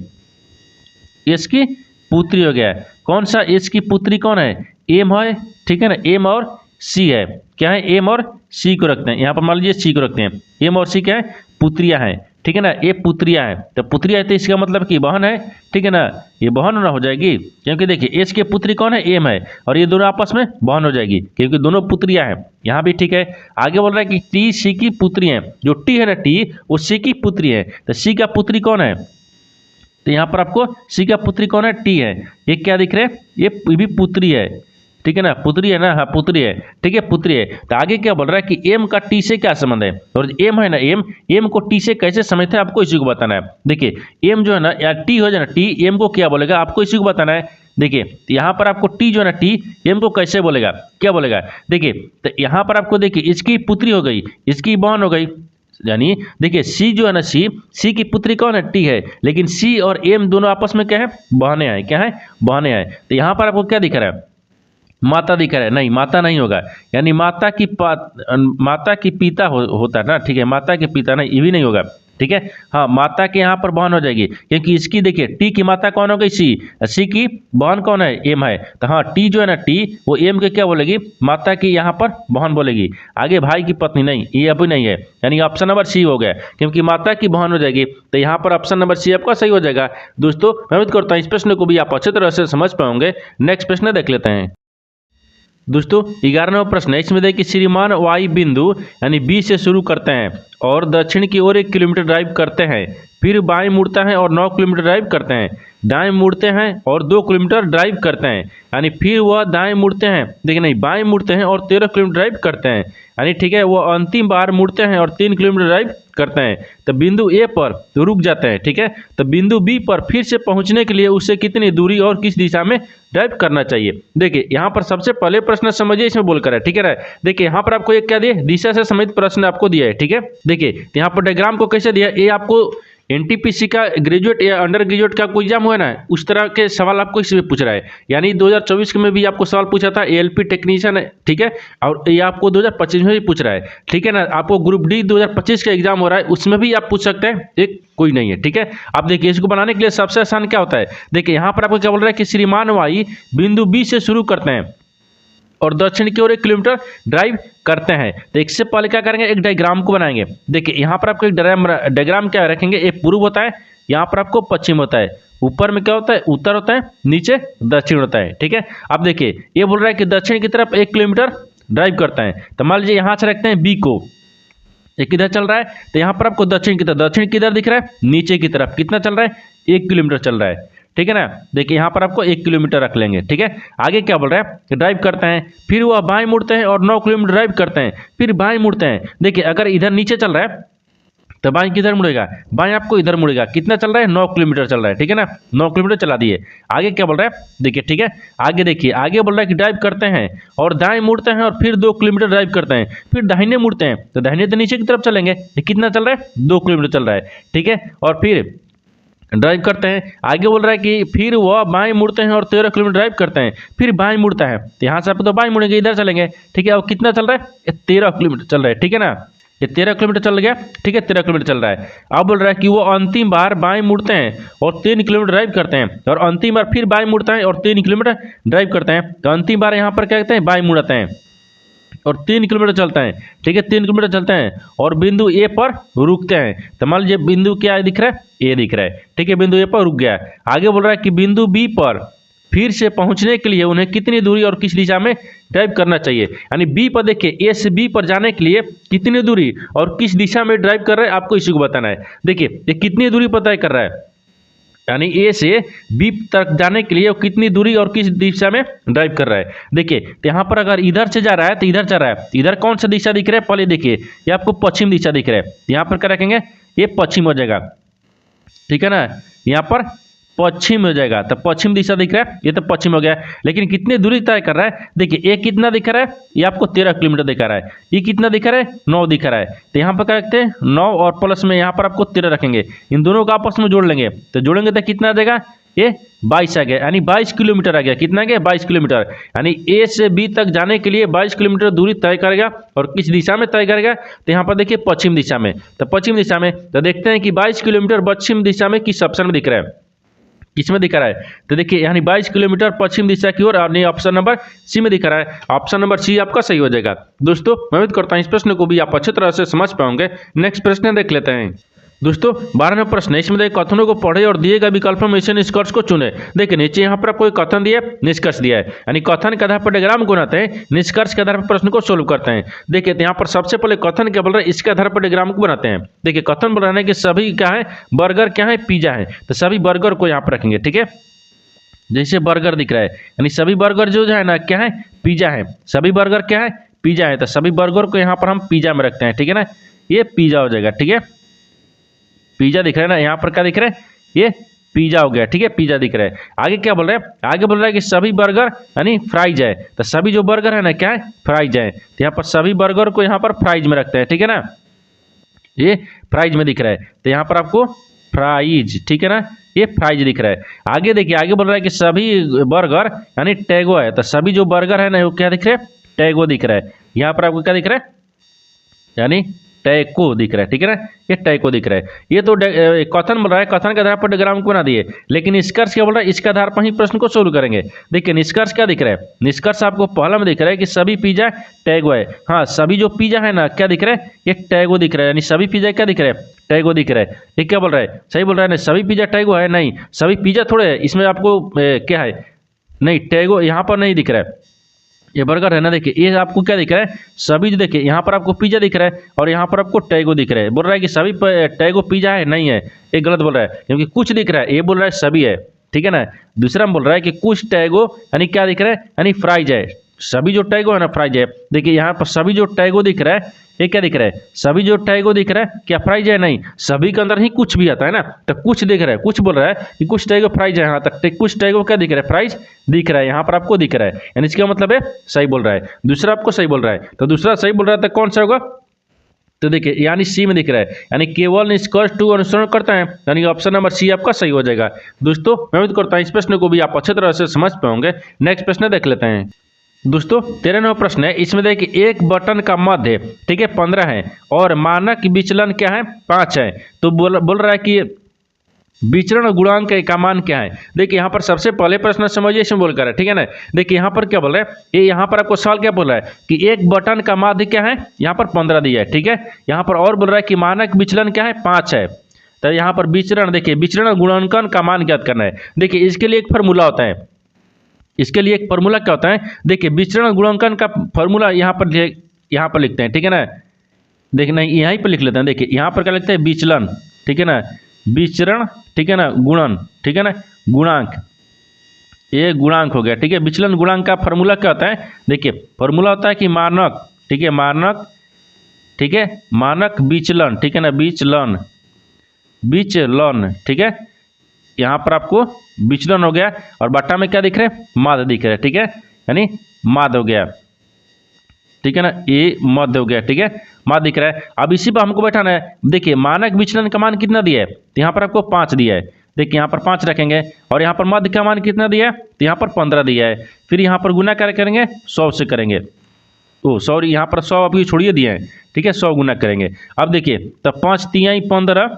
S1: एस की पुत्री हो गया है। कौन सा एस की पुत्री कौन है, एम है, ठीक है ना, एम और सी है, क्या है, एम और सी को रखते हैं, यहाँ पर मान लीजिए सी को रखते हैं, एम और सी क्या है, पुत्रियां हैं, ठीक है ना, ये पुत्रियां हैं, तो पुत्रियां है तो इसका मतलब कि बहन है, ठीक है ना, ये बहन ना हो जाएगी, क्योंकि देखिए एस के पुत्री कौन है, एम है, और ये दोनों आपस में बहन हो जाएगी, क्योंकि दोनों पुत्रियां हैं, यहाँ भी ठीक है। आगे बोल रहा है कि टी सी की पुत्री है, जो टी है ना टी वो सी की पुत्री है, तो सी का पुत्री कौन है, तो यहाँ पर आपको सी का पुत्री कौन है, टी है, ये क्या दिख रहा है, ये भी पुत्री है, ठीक है ना, पुत्री है ना, हाँ पुत्री है, ठीक है, पुत्री है। तो आगे क्या बोल रहा है कि एम का टी से क्या संबंध है, और एम है ना, एम को टी से कैसे समझते हैं आपको इसी को बताना है। देखिए एम जो है ना, या टी हो जाए ना, टी एम को क्या बोलेगा आपको इसी को बताना है। देखिए यहाँ पर आपको टी जो है ना, टी एम को कैसे बोलेगा, क्या बोलेगा, देखिए तो यहाँ पर आपको देखिए इसकी पुत्री हो गई, इसकी बहन हो गई, यानी देखिए सी जो है ना, सी की पुत्री कौन है, टी है, लेकिन सी और एम दोनों आपस में क्या है, बहने हैं, क्या है, बहने हैं। तो यहाँ पर आपको क्या दिख रहा है, माता दिख रहा है, नहीं माता नहीं होगा, यानी माता की पिता होता है ना, ठीक है, माता के पिता नहीं, ये भी नहीं होगा, ठीक है। हाँ माता के यहाँ पर बहन हो जाएगी, क्योंकि इसकी देखिए टी की माता कौन हो गई, सी की बहन कौन है, एम है, तो हाँ टी जो है ना, टी वो एम के क्या बोलेगी, माता की यहाँ पर बहन बोलेगी। आगे भाई की पत्नी नहीं, ये अभी नहीं है, यानी ऑप्शन नंबर सी हो गया, क्योंकि माता की बहन हो जाएगी, तो यहाँ पर ऑप्शन नंबर सी आपका सही हो जाएगा। दोस्तों मैं उम्मीद करता हूँ इस प्रश्न को भी आप अच्छी तरह से समझ पाओगे। नेक्स्ट प्रश्न देख लेते हैं। दोस्तों 11वां प्रश्न है, इसमें देखिए श्रीमान वाई बिंदु यानी बी से शुरू करते हैं और दक्षिण की ओर 1 किलोमीटर ड्राइव करते हैं, फिर बाएं मुड़ते हैं और 9 किलोमीटर ड्राइव करते हैं, दाएं मुड़ते हैं और 2 किलोमीटर ड्राइव करते हैं, यानी फिर वह दाएं मुड़ते हैं, देखिए नहीं बाएं मुड़ते हैं और 13 किलोमीटर ड्राइव करते हैं, यानी ठीक है वो अंतिम बार मुड़ते हैं और 3 किलोमीटर ड्राइव करते हैं, तो बिंदु ए पर रुक जाते हैं। ठीक है, तो बिंदु बी पर फिर से पहुंचने के लिए उससे कितनी दूरी और किस दिशा में ड्राइव करना चाहिए। देखिए यहाँ पर सबसे पहले प्रश्न समझिए, इसमें बोलकर है। ठीक है ना, देखिए यहाँ पर आपको एक क्या दिया, दिशा से संबंधित प्रश्न आपको दिया है। ठीक है, देखिए यहाँ पर डायग्राम को कैसे दिया, ये आपको एनटीपीसी का ग्रेजुएट या अंडर ग्रेजुएट का कोई एग्जाम हुआ ना, उस तरह के सवाल आपको इसमें पूछ रहा है। यानी 2024 में भी आपको सवाल पूछा था एएलपी टेक्नीशियन, ठीक है, और ये आपको 2025 में भी पूछ रहा है। ठीक है ना, आपको ग्रुप डी 2025 का एग्जाम हो रहा है, उसमें भी आप पूछ सकते हैं, एक कोई नहीं है। ठीक है, आप देखिए इसको बनाने के लिए सबसे आसान क्या होता है, देखिए यहाँ पर आपको क्या बोल रहा है कि श्रीमान वाई बिंदु बी से शुरू करते हैं और दक्षिण की ओर 1 किलोमीटर ड्राइव करते हैं। तो इससे पहले क्या करेंगे, एक डायग्राम को बनाएंगे। देखिए यहाँ पर आपको एक डायग्राम क्या रखेंगे, एक पूर्व होता है, यहाँ पर आपको पश्चिम होता है, ऊपर में क्या होता है उत्तर होता है, नीचे दक्षिण होता है। ठीक है, अब देखिए ये बोल रहा है कि दक्षिण की तरफ 1 किलोमीटर ड्राइव करता है, तो मान लीजिए यहाँ से रखते हैं बी को, ये किधर चल रहा है, तो यहाँ पर आपको दक्षिण की तरफ, दक्षिण किधर दिख रहा है, नीचे की तरफ, कितना चल रहा है 1 किलोमीटर चल रहा है। ठीक है ना, देखिए यहाँ पर आपको 1 किलोमीटर रख लेंगे। ठीक है, आगे क्या बोल रहा है कि ड्राइव करते हैं, फिर वह बाएं मुड़ते हैं और 9 किलोमीटर ड्राइव करते हैं, फिर बाएं मुड़ते हैं। देखिए अगर इधर नीचे चल रहा है तो बाएं किधर मुड़ेगा, बाएं आपको इधर मुड़ेगा, कितना चल रहा है 9 किलोमीटर चल रहा है। ठीक है ना, 9 किलोमीटर चला दिए। आगे क्या बोल रहा है, देखिए ठीक है, आगे देखिए, आगे बोल रहा है कि ड्राइव करते हैं और दाएं मुड़ते हैं और फिर 2 किलोमीटर ड्राइव करते हैं, फिर दाहिने मुड़ते हैं, तो दाहिने तो नीचे की तरफ चलेंगे, ये कितना चल रहा है 2 किलोमीटर चल रहा है। ठीक है, और फिर ड्राइव करते हैं, आगे बोल रहा है कि फिर वह बाएं मुड़ते हैं और 13 किलोमीटर ड्राइव करते हैं, फिर बाएं मुड़ता है, तो यहाँ से आप तो बाएं मुड़ेंगे, इधर चलेंगे। ठीक है, और कितना चल रहा है, ये 13 किलोमीटर चल रहा है। ठीक है ना, ये 13 किलोमीटर चल गया। ठीक है, 13 किलोमीटर चल रहा है। अब बोल रहा है कि वो अंतिम बार बाएं मुड़ते हैं और 3 किलोमीटर ड्राइव करते हैं, और अंतिम बार फिर बाएं मुड़ता है और 3 किलोमीटर ड्राइव करते हैं, तो अंतिम बार यहाँ पर क्या कहते हैं बाएं मुड़ाते हैं और 3 किलोमीटर चलते हैं। ठीक है, 3 किलोमीटर चलते हैं और बिंदु ए पर रुकते हैं, तो मान लीजिए बिंदु क्या दिख रहा है, ए दिख रहा है। ठीक है, बिंदु ए पर रुक गया। आगे बोल रहा है कि बिंदु बी पर फिर से पहुंचने के लिए उन्हें कितनी दूरी और किस दिशा में ड्राइव करना चाहिए। यानी बी पर देखिए, ए से बी पर जाने के लिए कितनी दूरी और किस दिशा में ड्राइव कर रहा है, आपको इसी को बताना है। देखिए ये कितनी दूरी पर तय कर रहा है, यानी ए से बी तक जाने के लिए कितनी दूरी और किस दिशा में ड्राइव कर रहा है। देखिए तो यहाँ पर अगर इधर से जा रहा है तो इधर जा रहा है, इधर कौन सा दिशा दिख रहा है, पहले देखिए ये आपको पश्चिम दिशा दिख रहा है, यहाँ पर क्या रखेंगे, ये पश्चिम हो जाएगा। ठीक है ना, यहाँ पर पश्चिम हो जाएगा, तो पश्चिम दिशा दिख रहा है, ये तो पश्चिम हो गया। लेकिन कितनी दूरी तय कर रहा है, देखिए ये कितना दिख रहा है, ये आपको 13 किलोमीटर दिखा रहा है, ये कितना दिखा रहा है 9 दिखा रहा है, तो यहाँ पर क्या रखते हैं 9 और प्लस में यहाँ पर आपको 13 रखेंगे, इन दोनों को आपस में जोड़ लेंगे, तो जोड़ेंगे तो कितना देगा, ये 22 आ गया, यानी 22 किलोमीटर आ गया। कितना आ गया 22 किलोमीटर, यानी ए से बी तक जाने के लिए 22 किलोमीटर दूरी तय करेगा। और किस दिशा में तय करेगा, तो यहाँ पर देखिए पश्चिम दिशा में, तो पश्चिम दिशा में तो देखते हैं कि 22 किलोमीटर पश्चिम दिशा में किस ऑप्शन में दिख रहा है, किसमें दिखा रहा है, तो देखिए यानी 22 किलोमीटर पश्चिम दिशा की ओर, और ऑप्शन नंबर सी में दिखा रहा है। ऑप्शन नंबर सी आपका सही हो जाएगा। दोस्तों मैं उम्मीद करता हूं इस प्रश्न को भी आप अच्छी तरह से समझ पाओगे। नेक्स्ट प्रश्न देख लेते हैं। दोस्तों 12वां प्रश्न, इसमें देखिए कथनों को पढ़े और दिए गए विकल्पों में से निष्कर्ष को चुने। देखिए नीचे यहाँ पर आपको एक कथन दिया है, निष्कर्ष दिया है, यानी कथन के आधार पर डायग्राम को बनाते हैं, निष्कर्ष के आधार पर प्रश्न को सोल्व करते हैं। देखिए तो यहाँ पर सबसे पहले कथन क्या बोल रहा है, इसके आधार पर डायग्राम को बनाते हैं। देखिए कथन बोल रहा है कि सभी क्या है, बर्गर क्या है, पिज्जा है, तो सभी बर्गर को यहाँ पर रखेंगे। ठीक है, जैसे बर्गर दिख रहा है, यानी सभी बर्गर जो है ना क्या है, पिज्जा है, सभी बर्गर क्या है, पिज्जा है, तो सभी बर्गर को यहाँ पर हम पिज्जा में रखते हैं। ठीक है ना, ये पिज्जा हो जाएगा। ठीक है, पिज्जा दिख रहा है ना, यहाँ पर क्या दिख रहा है, ये पिज्जा हो गया। ठीक है, पिज्जा दिख रहा है। आगे क्या बोल रहा है, आगे बोल रहा है कि सभी बर्गर यानी फ्राइज है, तो सभी जो बर्गर है ना क्या है, फ्राइज है, तो यहाँ पर सभी बर्गर को यहाँ पर फ्राइज में रखते हैं। ठीक है ना, ये फ्राइज में दिख रहा है, तो यहाँ पर आपको फ्राइज, ठीक है ना, ये फ्राइज दिख रहा है। आगे देखिए, आगे बोल रहा है कि सभी बर्गर यानी टैगो है, तो सभी जो बर्गर है ना वो क्या दिख रहा है, टैगो दिख रहा है। यहाँ पर आपको क्या दिख रहा है, यानी टैको दिख रहा है। ठीक है ना, ये टैको दिख रहा है। ये तो कथन बोल रहा है, कथन के आधार पर डायग्राम को बना दिए, लेकिन निष्कर्ष क्या बोल रहा है, इसके आधार पर ही प्रश्न को सोल्व करेंगे। देखिए निष्कर्ष क्या दिख रहा है, निष्कर्ष आपको पहला में दिख रहा है कि सभी पिज्जा टैगो है। हाँ, सभी जो पिज्जा है ना क्या दिख रहा है, ये टैगो दिख रहा है, यानी सभी पिज्जा क्या दिख रहा है, टैगो दिख रहा है। ये क्या बोल रहा है, सही बोल रहा है ना, सभी पिज्जा टैगो है, नहीं सभी पिज्जा थोड़े है, इसमें आपको क्या है, नहीं टैगो यहाँ पर नहीं दिख रहा है, ये बर्गर है ना, देखिए ये आपको क्या दिख रहा है, सभी जो देखिए यहाँ पर आपको पिज्जा दिख रहा है और यहाँ पर आपको टैगो दिख रहा है। बोल रहा है कि सभी टैगो पिज्जा है, नहीं है, ये गलत बोल रहा है, क्योंकि कुछ दिख रहा है, ये बोल रहा है सभी है, ठीक है ना। दूसरा में बोल रहा है कि कुछ टैगो यानी क्या दिख रहा है, यानी फ्राइज है। सभी जो टैगो है ना फ्राइज है। देखिए यहाँ पर सभी जो टैगो दिख रहा है, ये क्या दिख रहा है, सभी जो टैगो दिख रहा है क्या फ्राइज है, नहीं, सभी के अंदर ही कुछ भी आता है ना, तो कुछ दिख रहा है, कुछ बोल रहा है कि कुछ टैगो फ्राइज है, यहाँ तक कुछ टैगो क्या दिख रहा है, फ्राइज दिख रहा है, यहाँ पर आपको दिख रहा है, यानी इसका मतलब है सही बोल रहा है। दूसरा आपको सही बोल रहा है, तो दूसरा सही बोल रहा है तो कौन सा होगा, तो देखिए यानी सी में दिख रहा है, यानी केवल निष्कर्ष टू अनुसरण करता है, यानी ऑप्शन नंबर सी आपका सही हो जाएगा। दोस्तों मैं उम्मीद करता हूँ इस प्रश्न को भी आप अच्छे तरह से समझ पाओगे। नेक्स्ट प्रश्न देख लेते हैं। दोस्तों 13वां प्रश्न है, इसमें देखिए एक बटन का मध्य ठीक है 15 है और मानक विचलन क्या है 5 है। तो बोल रहा है कि विचरण गुणांक का मान क्या है। देखिए यहाँ पर सबसे पहले प्रश्न समझिए, इसमें बोल कर है, ठीक है ना। देखिए यहाँ पर क्या बोल रहा है, ये यहाँ पर आपको सवाल क्या बोल रहा है कि एक बटन का माध्य क्या है, यहाँ पर 15 दिया है, ठीक है। यहाँ पर और बोल रहा है कि मानक विचलन क्या है 5 है। तो यहाँ पर विचरण, देखिए विचरण गुणांकन का मान ज्ञात करना है। देखिए इसके लिए एक फार्मूला होता है, इसके लिए एक फार्मूला क्या होता है, देखिए विचरण गुणांकन का फार्मूला यहाँ पर लिखते हैं, ठीक है ना। देखिए नहीं यहीं पर लिख लेते हैं, देखिए यहाँ पर क्या लिखते हैं विचलन, ठीक है ना, विचरण, ठीक है ना, गुणन, ठीक है ना, गुणांक, ये गुणांक हो गया, ठीक है। विचलन गुणांक का फार्मूला क्या होता है, देखिए फार्मूला होता है कि मानक, ठीक है, मानक, ठीक है, मानक विचलन, ठीक है ना, विचलन, विचलन, ठीक है। यहाँ पर आपको विचलन हो गया और बट्टा में क्या दिख रहे हैं, माध्य दिख रहे हैं, ठीक है, यानी माध्य हो गया, ठीक है ना, ये मध्य हो गया, ठीक है, माध्य दिख रहा है। अब इसी पर हमको बैठाना है। देखिए मानक विचलन का मान कितना दिया है, तो यहाँ पर आपको 5 दिया है। देखिए यहाँ पर 5 रखेंगे और यहाँ पर मध्य का मान कितना दिया है, तो यहाँ पर 15 दिया है। फिर यहाँ पर गुना क्या करेंगे, 100 से करेंगे। ओ सॉरी, यहाँ पर 100 अभी छोड़िए दिए हैं, ठीक है, 100 गुना करेंगे। अब देखिए तब 5 तिहाई 15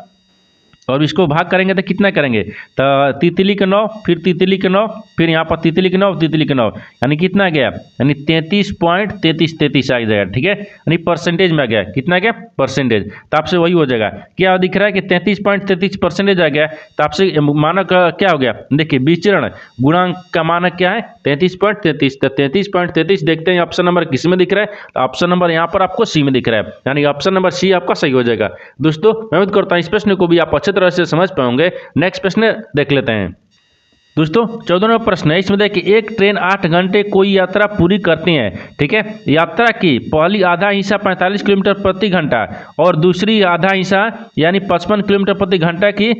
S1: और इसको भाग करेंगे तो कितना करेंगे, तो तितली के 9, फिर तितली के 9, फिर यहाँ पर तितली के 9, तितली के 9, यानी कितना गया, यानी 33.33 आ जाएगा, ठीक है, यानी परसेंटेज में आ गया, कितना गया परसेंटेज। तो आपसे वही हो जाएगा, क्या दिख रहा है कि 33.33% आ गया। तो आपसे मानक क्या हो गया, देखिए विचरण गुणांक का मानक क्या है 33.33, तो 33.33 देखते हैं ऑप्शन नंबर किस में दिख रहा है, तो ऑप्शन नंबर यहाँ पर आपको सी में दिख रहा है, यानी ऑप्शन नंबर सी आपका सही हो जाएगा। दोस्तों मैं उम्मीद करता हूँ इस प्रश्न को भी आप अच्छे तरह से समझ पाओगे। नेक्स्ट प्रश्न देख लेते हैं। दोस्तों 14वां प्रश्न है, इसमें देखिए एक ट्रेन 8 घंटे कोई यात्रा पूरी करती है, ठीक है। यात्रा की पहली आधा हिस्सा 45 किलोमीटर प्रति घंटा और दूसरी आधा हिस्सा यानी 55 किलोमीटर प्रति घंटा की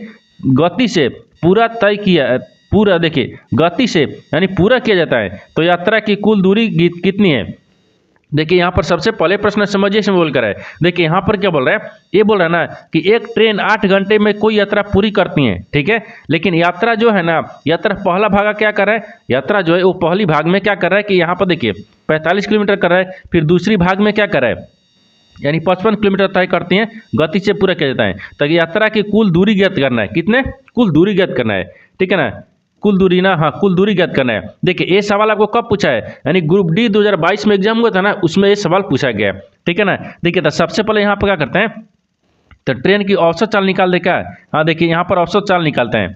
S1: गति से पूरा तय किया, पूरा देखिए गति से यानी पूरा किया जाता है, तो यात्रा की कुल दूरी कितनी है। देखिए यहाँ पर सबसे पहले प्रश्न समझिए, इसमें बोल कर है, देखिए यहाँ पर क्या बोल रहा है, ये बोल रहा है ना कि एक ट्रेन 8 घंटे में कोई यात्रा पूरी करती है, ठीक है। लेकिन यात्रा जो है ना, यात्रा पहला भाग क्या कर रहा है, यात्रा जो है वो पहली भाग में क्या कर रहा है कि यहाँ पर देखिए 45 किलोमीटर कर रहा है, फिर दूसरी भाग में क्या कर रहा है, यानी 55 किलोमीटर तय करती हैं, गति से पूरा किया जाता है। तो यात्रा की कुल दूरी ज्ञात करना है, कितने कुल दूरी ज्ञात करना है, ठीक है ना, कुल दूरी ना, हाँ कुल दूरी ज्ञात करना है। देखिए ये सवाल आपको कब पूछा है, यानी ग्रुप डी 2022 में एग्जाम हुआ था ना, उसमें ये सवाल पूछा गया, ठीक है ना। देखिए तो सबसे पहले यहाँ पर क्या करते हैं, तो ट्रेन की औसत चाल निकाल दे क्या, हाँ देखिए यहाँ पर औसत चाल निकालते हैं,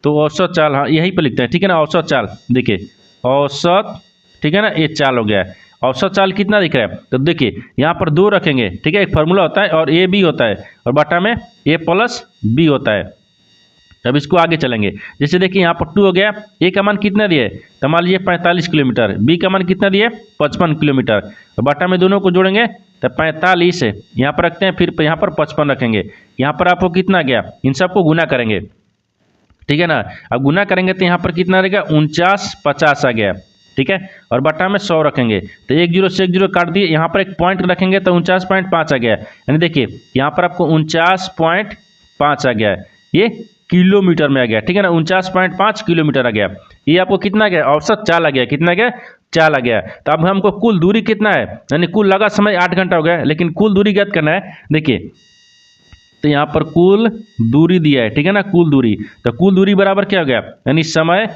S1: तो औसत चाल, हाँ यहीं पर लिखते हैं, ठीक है ना, औसत चाल, देखिए औसत, ठीक है ना, ये चाल हो गया है। औसत चाल कितना दिख रहा है, तो देखिए यहाँ पर 2 रखेंगे, ठीक है, एक फार्मूला होता है और ए बी होता है और बटा में ए प्लस बी होता है। अब इसको आगे चलेंगे, जैसे देखिए यहाँ पर 2 हो गया, ए का मान कितना दिए, तो मान लीजिए 45 किलोमीटर, बी का मान कितना दिए 55 किलोमीटर, तो बटा में दोनों को जोड़ेंगे तो 45 यहाँ पर रखते हैं, फिर यहाँ पर 55 रखेंगे, यहाँ पर आपको कितना गया, इन सबको गुना करेंगे, ठीक है ना। अब गुना करेंगे तो यहाँ पर कितना रहेगा 49/50 आ गया, ठीक है, और बटा में 100 रखेंगे, तो 1 0 से 1 0 काट दिए, यहाँ पर एक पॉइंट रखेंगे तो 49.5 आ गया, यानी देखिए यहाँ पर आपको 49.5 आ गया, ये किलोमीटर में आ गया, ठीक है ना, 49.5 किलोमीटर आ गया। ये आपको कितना गया, औसत चाल आ गया, कितना गया चाल आ गया। तो अब हमको कुल दूरी कितना है, यानी कुल लगा समय 8 घंटा हो गया, लेकिन कुल दूरी ज्ञात करना है। देखिए तो यहाँ पर कुल दूरी दिया है, ठीक है ना, कुल दूरी, तो कुल दूरी बराबर क्या हो गया, यानी समय,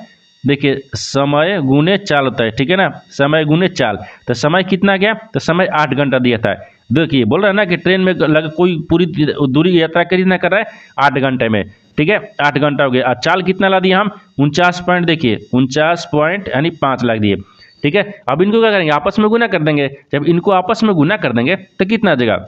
S1: देखिए समय गुने चाल होता है, ठीक है ना, समय गुने चाल, तो समय कितना गया, तो समय 8 घंटा दिया था। देखिए बोल रहा है ना कि ट्रेन में कोई पूरी दूरी यात्रा कितना कर रहा है 8 घंटे में, ठीक है, 8 घंटा हो गया। चाल कितना ला दिया हम 49 पॉइंट, देखिए 49 पॉइंट यानी 5 ला दिए, ठीक है। अब इनको क्या करेंगे, आपस में गुना कर देंगे। जब इनको आपस में गुना कर देंगे तो कितना आ जाएगा,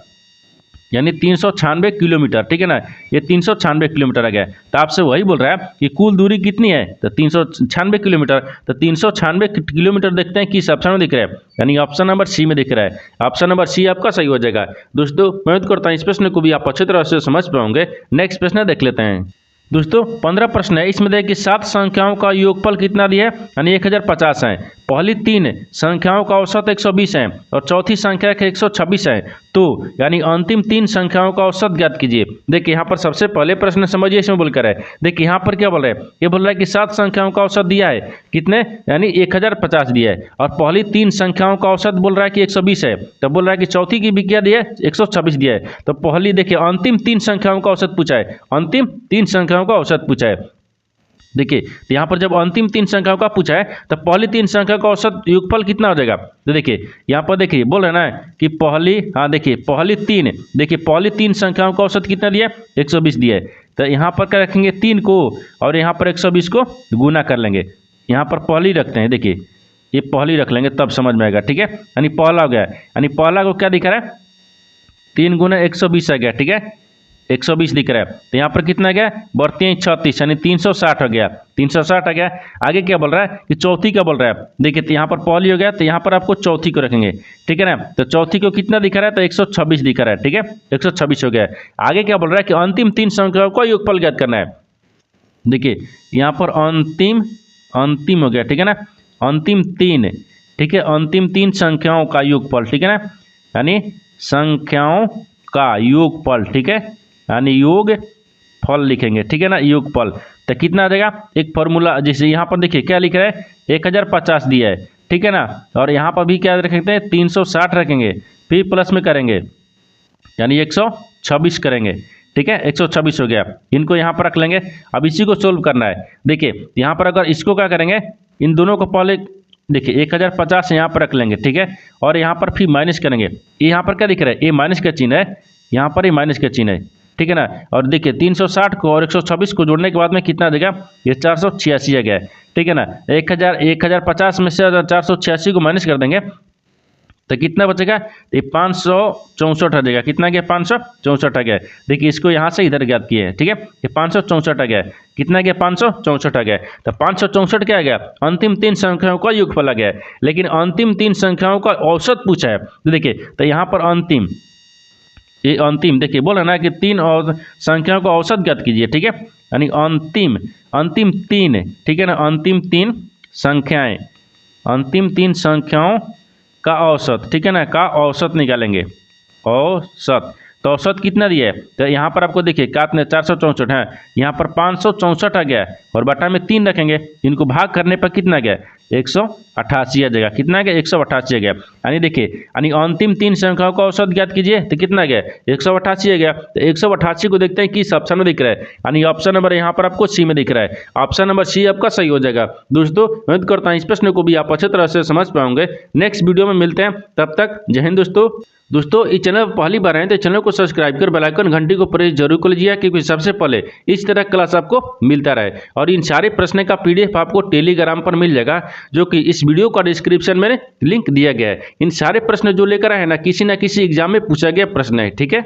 S1: यानी 396 किलोमीटर, ठीक है ना। ये 396 किलोमीटर आ गया। तो आपसे वही बोल रहा है कि कुल दूरी कितनी है, तो 396 किलोमीटर। तो 396 किलोमीटर देखते हैं किस ऑप्शन में दिख रहा है, यानी ऑप्शन नंबर सी में दिख रहा है। ऑप्शन नंबर सी आपका सही हो जाएगा। दोस्तों मैं उम्मीद करता हूँ इस प्रश्न को भी आप अच्छी तरह से समझ पाओगे। नेक्स्ट प्रश्न देख लेते हैं। दोस्तों 15 प्रश्न है, इसमें देखिए कि 7 संख्याओं का योगफल कितना दिया है, यानी 1050 है। पहली 3 संख्याओं का औसत 120 है और चौथी संख्या के 126 है। तो यानी अंतिम 3 संख्याओं का औसत ज्ञात कीजिए। देखिए यहाँ पर सबसे पहले प्रश्न समझिए, इसमें बोलकर है। देखिए यहाँ पर क्या बोल रहे हैं, ये बोल रहा है कि 7 संख्याओं का औसत दिया है कितने, यानी 1050 दिया है। और पहली 3 संख्याओं का औसत बोल रहा है कि 120 है। तो बोल रहा है कि चौथी की भी क्या दिया है, 126 दिया है। तो पहली देखिए अंतिम 3 संख्याओं का औसत पूछा है, अंतिम 3 संख्याओं का औसत पूछा है। देखिए तो यहाँ पर जब अंतिम 3 संख्याओं का पूछा है तो पहली 3 संख्या का औसत योगफल कितना हो जाएगा। तो देखिए यहाँ पर देखिए बोल रहे ना कि पहली, हाँ देखिए पहली 3, देखिए पहली 3 संख्याओं का औसत कितना दिया है, 120 दिया है। तो यहाँ पर क्या रखेंगे, 3 को और यहाँ पर 120 को गुना कर लेंगे। यहाँ पर पहली रखते हैं, देखिए ये पहली रख लेंगे तब समझ में आएगा, ठीक है। यानी पहला हो गया, यानी पहला को क्या दिख रहा है, 3 गुना 120 आ गया, ठीक है, 120 दिख रहा है। तो यहाँ पर कितना गया, बढ़ते 36, यानी 360 हो गया, 360 आ गया। आगे क्या बोल रहा है कि चौथी का बोल रहा है। देखिए तो यहाँ पर पहली हो गया, तो यहाँ पर आपको चौथी को रखेंगे, ठीक है ना। तो चौथी को कितना दिखा रहा है, तो 126 दिखा रहा है, ठीक है, 126 हो गया। आगे क्या बोल रहा है कि अंतिम 3 संख्याओं का योगफल ज्ञात करना है। देखिए यहाँ पर अंतिम हो गया, ठीक है ना, अंतिम 3, ठीक है, अंतिम 3 संख्याओं का योगफल, ठीक है ना, यानी संख्याओं का योगफल, ठीक है, यानी योग फल लिखेंगे, ठीक है ना, योगफल। तो कितना आ जाएगा, एक फॉर्मूला जैसे यहाँ पर देखिए क्या लिख रहा है, 1050 दिया है, ठीक है ना। और यहाँ पर भी क्या रखते हैं, 360 रखेंगे, फिर प्लस में करेंगे, यानी 126 करेंगे, ठीक है, 126 हो गया। इनको यहाँ पर रख लेंगे। अब इसी को सोल्व करना है। देखिए यहाँ पर अगर इसको क्या करेंगे, इन दोनों को पहले देखिए 1050 यहाँ पर रख लेंगे, ठीक है, और यहाँ पर फिर माइनस करेंगे। यहाँ पर क्या दिख रहा है, ये माइनस का चिन्ह है, यहाँ पर ये माइनस का चिन्ह है, ठीक है ना। और देखिए 360 को और 126 को जोड़ने के बाद में कितना देगा, ये 486 आ गया, ठीक है ना। 1050 में से 486 को माइनस कर देंगे तो कितना बचेगा, ये 564 आ जाएगा। कितना गया, 564 आ गया। देखिए इसको यहाँ से इधर ज्ञात किए हैं, ठीक है, ये 564 आ गया। कितना गया, 564 आ गया। तो 564 क्या आ गया, अंतिम 3 संख्याओं का योगफल आ गया। लेकिन अंतिम 3 संख्याओं का औसत पूछा है। तो देखिए तो यहाँ पर अंतिम, ये अंतिम देखिए बोला ना कि 3 और संख्याओं का औसत ज्ञात कीजिए, ठीक है, यानी अंतिम 3, ठीक है ना, अंतिम 3 संख्याएं, अंतिम 3 संख्याओं का औसत, ठीक है ना, का औसत निकालेंगे, औसत। तो औसत कितना दिया है, तो यहाँ पर आपको देखिए काट में 464 है, यहाँ पर 564 आ गया और बटा में 3 रखेंगे। इनको भाग करने पर कितना गया, 188 आ जाएगा। कितना गया, 188 आ गया। यानी देखिए यानी अंतिम 3 संख्याओं का औसत ज्ञात कीजिए, तो कितना गया, 188 आ गया। तो 188 को देखते हैं किस ऑप्शन में दिख रहा है, यानी ऑप्शन नंबर यहाँ पर आपको सी में दिख रहा है। ऑप्शन नंबर सी आपका सही हो जाएगा। दोस्तों उम्मीद करता हूँ इस प्रश्न को भी आप अच्छी तरह से समझ पाओगे। नेक्स्ट वीडियो में मिलते हैं, तब तक जय हिंद। दोस्तों इस चैनल पर पहली बार आए तो चैनल को सब्सक्राइब कर बेल आइकन घंटी को प्रेस जरूर कर लीजिए, क्योंकि सबसे पहले इस तरह क्लास आपको मिलता रहे। और इन सारे प्रश्न का PDF आपको टेलीग्राम पर मिल जाएगा, जो कि इस वीडियो का डिस्क्रिप्शन में लिंक दिया गया है। इन सारे प्रश्न जो लेकर आए हैं ना किसी एग्जाम में पूछा गया प्रश्न है, ठीक है।